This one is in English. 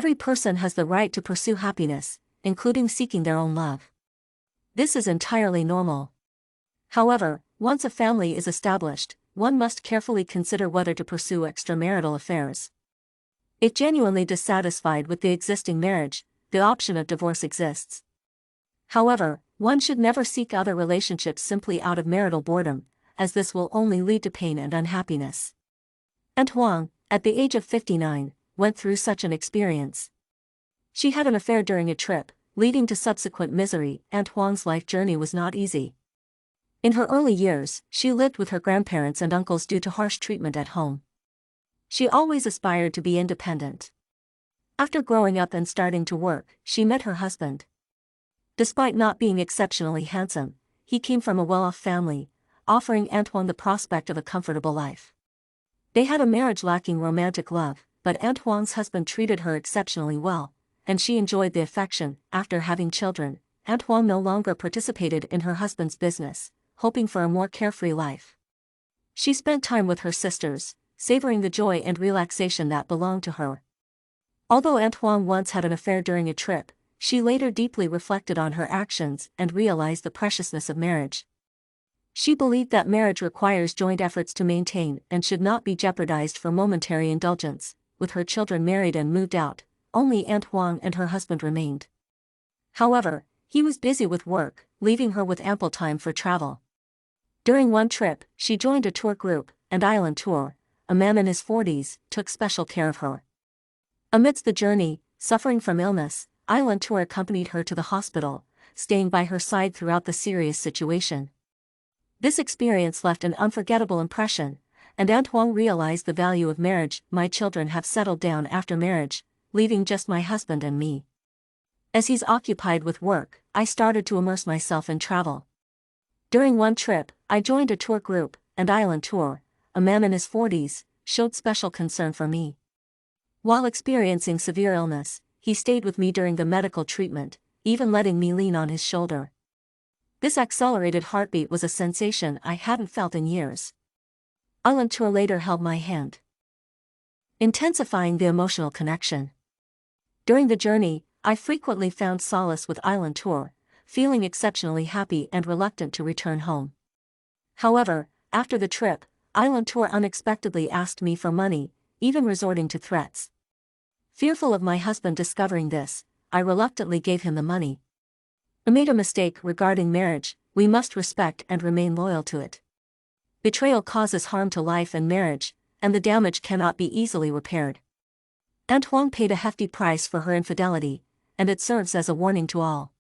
Every person has the right to pursue happiness, including seeking their own love. This is entirely normal. However, once a family is established, one must carefully consider whether to pursue extramarital affairs. If genuinely dissatisfied with the existing marriage, the option of divorce exists. However, one should never seek other relationships simply out of marital boredom, as this will only lead to pain and unhappiness. And Huang, at the age of 59, went through such an experience. She had an affair during a trip, leading to subsequent misery, and Huang's life journey was not easy. In her early years, she lived with her grandparents and uncles due to harsh treatment at home. She always aspired to be independent. After growing up and starting to work, she met her husband. Despite not being exceptionally handsome, he came from a well-off family, offering Antoine the prospect of a comfortable life. They had a marriage lacking romantic love, but Antoine's husband treated her exceptionally well, and she enjoyed the affection. After having children, Antoine no longer participated in her husband's business, hoping for a more carefree life. She spent time with her sisters, savoring the joy and relaxation that belonged to her. Although Antoine once had an affair during a trip, she later deeply reflected on her actions and realized the preciousness of marriage. She believed that marriage requires joint efforts to maintain and should not be jeopardized for momentary indulgence. With her children married and moved out, only Huang and her husband remained. However, he was busy with work, leaving her with ample time for travel. During one trip, she joined a tour group, and Island Tour, a man in his 40s, took special care of her. Amidst the journey, suffering from illness, Island Tour accompanied her to the hospital, staying by her side throughout the serious situation. This experience left an unforgettable impression, and Antoine realized the value of marriage. My children have settled down after marriage, leaving just my husband and me. As he's occupied with work, I started to immerse myself in travel. During one trip, I joined a tour group, and Island Tour, a man in his 40s, showed special concern for me. While experiencing severe illness, he stayed with me during the medical treatment, even letting me lean on his shoulder. This accelerated heartbeat was a sensation I hadn't felt in years. Island Tour later held my hand, intensifying the emotional connection. During the journey, I frequently found solace with Island Tour, feeling exceptionally happy and reluctant to return home. However, after the trip, Island Tour unexpectedly asked me for money, even resorting to threats. Fearful of my husband discovering this, I reluctantly gave him the money. I made a mistake regarding marriage. We must respect and remain loyal to it. Betrayal causes harm to life and marriage, and the damage cannot be easily repaired. Huang paid a hefty price for her infidelity, and it serves as a warning to all.